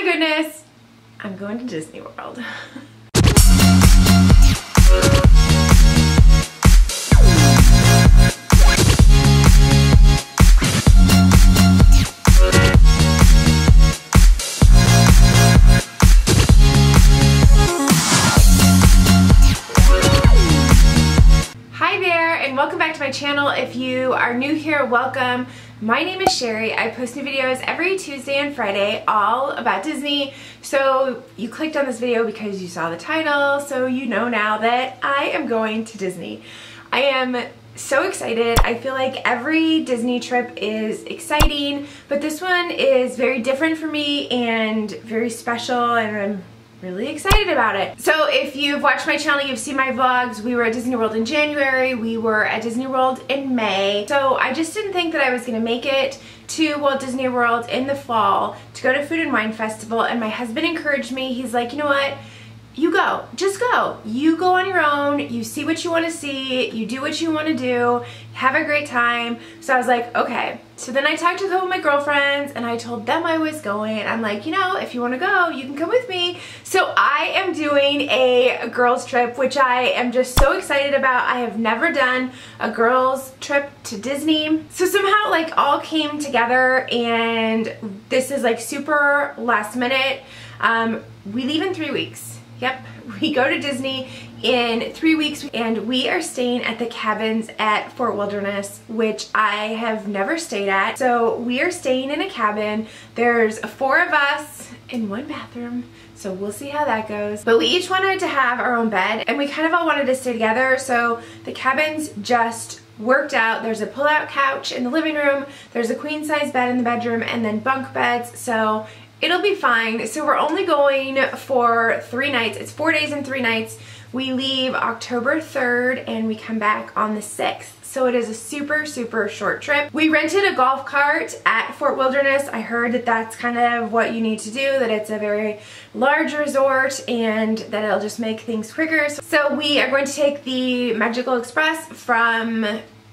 my goodness, I'm going to Disney World. Hi there, and welcome back to my channel. If you are new here, welcome. My name is Cheri. I post new videos every Tuesday and Friday all about Disney. So you clicked on this video because you saw the title, so you know now that I am going to Disney. I am so excited. I feel like every Disney trip is exciting, but this one is very different for me and very special, and I'm really excited about it. So if you've watched my channel, you've seen my vlogs. We were at Disney World in January, we were at Disney World in May. So I just didn't think that I was gonna make it to Walt Disney World in the fall to go to Food and Wine Festival, and my husband encouraged me. He's like, you know what? You go, just go. You go on your own, you see what you want to see, you do what you want to do, have a great time. So I was like, okay. So then I talked to a couple of my girlfriends and I told them I was going. I'm like, you know, if you want to go, you can come with me. So I am doing a girls trip, which I am just so excited about. I have never done a girls trip to Disney. So somehow like all came together, and this is like super last minute. We leave in 3 weeks. Yep, we go to Disney in 3 weeks, and we are staying at the cabins at Fort Wilderness, which I have never stayed at. So we are staying in a cabin. There's 4 of us in 1 bathroom, so we'll see how that goes. But we each wanted to have our own bed, and we kind of all wanted to stay together, so the cabins just worked out. There's a pull-out couch in the living room, there's a queen-size bed in the bedroom, and then bunk beds, so it'll be fine. So we're only going for 3 nights. It's 4 days and 3 nights. We leave October 3rd and we come back on the 6th. So it is a super, super short trip. We rented a golf cart at Fort Wilderness. I heard that that's kind of what you need to do, that it's a very large resort and that it'll just make things quicker. So we are going to take the Magical Express from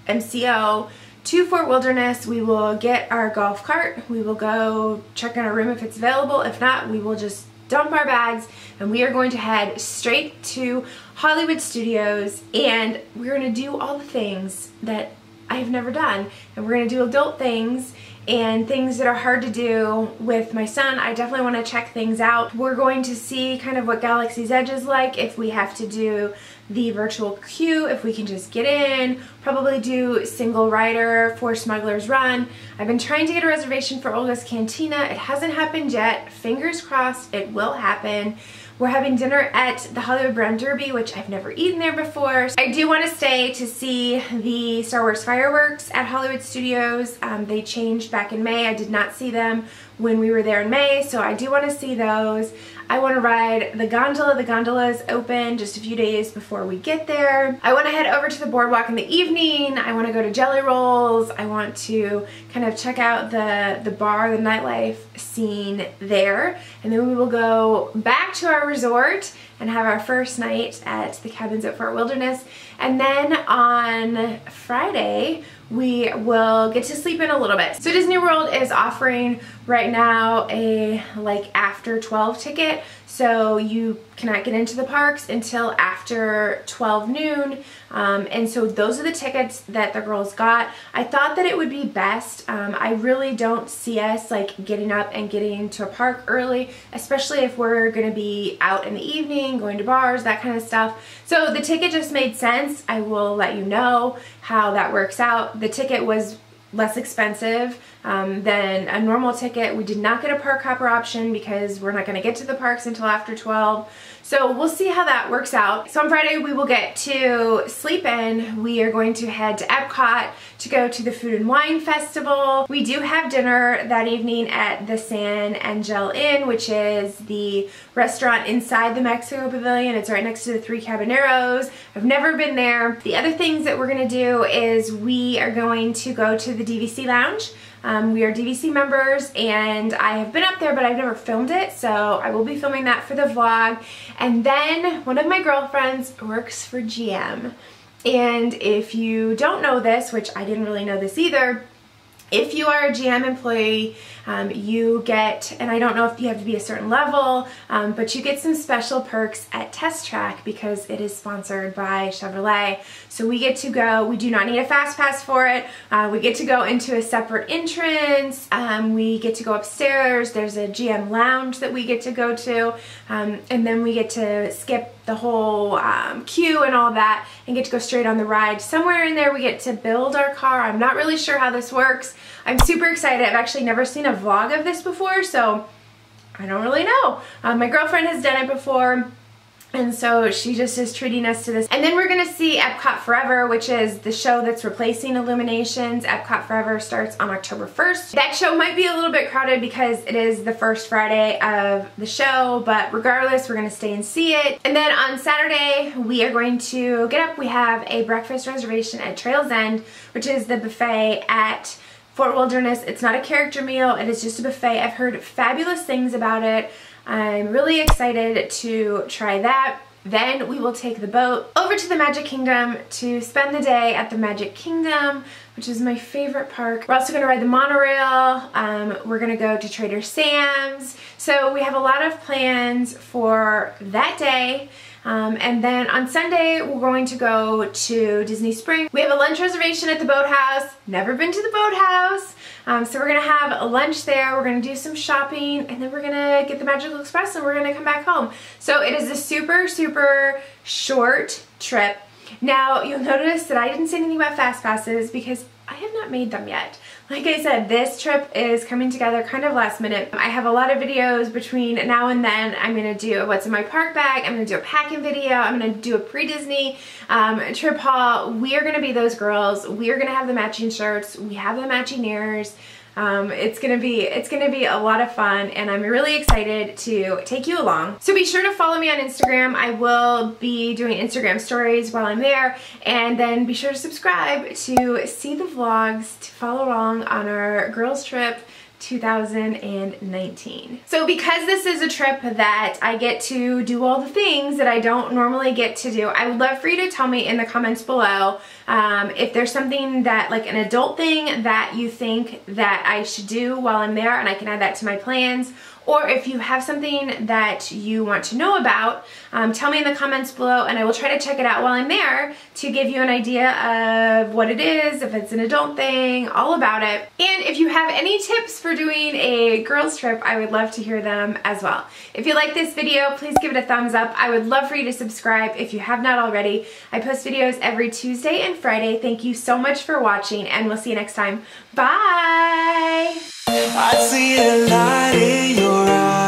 MCO to Fort Wilderness. We will get our golf cart. We will go check in our room if it's available. If not, we will just dump our bags, and we are going to head straight to Hollywood Studios, and we're going to do all the things that I've never done, and we're going to do adult things and things that are hard to do with my son. I definitely want to check things out. We're going to see kind of what Galaxy's Edge is like, if we have to do the virtual queue, if we can just get in, probably do single rider for Smuggler's Run. I've been trying to get a reservation for Olga's Cantina. It hasn't happened yet. Fingers crossed it will happen. We're having dinner at the Hollywood Brown Derby, which I've never eaten there before. I do want to stay to see the Star Wars fireworks at Hollywood Studios. They changed back in May. I did not see them when we were there in May, so I do want to see those. I want to ride the gondola. The gondola is open just a few days before we get there. I want to head over to the boardwalk in the evening. I want to go to Jelly Rolls. I want to kind of check out the bar, the nightlife scene there. And then we will go back to our resort and have our first night at the cabins at Fort Wilderness. And then on Friday, we will get to sleep in a little bit. So Disney World is offering right now a like after 12 ticket, so you cannot get into the parks until after 12 noon. And so those are the tickets that the girls got. I thought that it would be best. I really don't see us like getting up and getting to a park early, especially if we're gonna be out in the evening, going to bars, that kind of stuff. So the ticket just made sense. I will let you know how that works out. The ticket was less expensive than a normal ticket. We did not get a park hopper option because we're not going to get to the parks until after 12. So we'll see how that works out. So on Friday we will get to sleep in. We are going to head to Epcot to go to the Food and Wine Festival. We do have dinner that evening at the San Angel Inn, which is the restaurant inside the Mexico Pavilion. It's right next to the Three Caballeros. I've never been there. The other things that we're going to do is we are going to go to the DVC Lounge. We are DVC members and I have been up there but I've never filmed it, so I will be filming that for the vlog. And then one of my girlfriends works for GM, and if you don't know this, which I didn't really know this either, if you are a GM employee, you get, and I don't know if you have to be a certain level, but you get some special perks at Test Track because it is sponsored by Chevrolet. So we get to go, we do not need a fast pass for it. We get to go into a separate entrance. We get to go upstairs. There's a GM lounge that we get to go to. And then we get to skip the whole queue and all that and get to go straight on the ride. Somewhere in there we get to build our car. I'm not really sure how this works. I'm super excited. I've actually never seen a vlog of this before, so I don't really know. My girlfriend has done it before, and so she just is treating us to this. And then we're gonna see Epcot Forever, which is the show that's replacing Illuminations. Epcot Forever starts on October 1st. That show might be a little bit crowded because it is the first Friday of the show, but regardless, we're gonna stay and see it. And then on Saturday, we are going to get up. We have a breakfast reservation at Trails End, which is the buffet at Fort Wilderness. It's not a character meal, it is just a buffet. I've heard fabulous things about it. I'm really excited to try that. Then we will take the boat over to the Magic Kingdom to spend the day at the Magic Kingdom, which is my favorite park. We're also gonna ride the monorail. We're gonna go to Trader Sam's. So we have a lot of plans for that day. And then on Sunday, we're going to go to Disney Springs. We have a lunch reservation at the boathouse. Never been to the boathouse. So we're gonna have a lunch there. We're gonna do some shopping, and then we're gonna get the Magical Express and we're gonna come back home. So it is a super, super short trip. Now, you'll notice that I didn't say anything about fast passes because I have not made them yet. Like I said, this trip is coming together kind of last minute. I have a lot of videos between now and then. I'm gonna do what's in my park bag. I'm gonna do a packing video. I'm gonna do a pre-Disney trip haul. We are gonna be those girls. We are gonna have the matching shirts. We have the matching ears. It's gonna be a lot of fun, and I'm really excited to take you along. So be sure to follow me on Instagram. I will be doing Instagram stories while I'm there, and then be sure to subscribe to see the vlogs, to follow along on our girls trip 2019. So because this is a trip that I get to do all the things that I don't normally get to do, I would love for you to tell me in the comments below if there's something that, like an adult thing that you think that I should do while I'm there and I can add that to my plans, or if you have something that you want to know about, tell me in the comments below and I will try to check it out while I'm there to give you an idea of what it is, if it's an adult thing, all about it. And if you have any tips for doing a girls trip, I would love to hear them as well. If you like this video, please give it a thumbs up. I would love for you to subscribe if you have not already. I post videos every Tuesday and Friday. Thank you so much for watching, and we'll see you next time. Bye! I see a light in your eyes.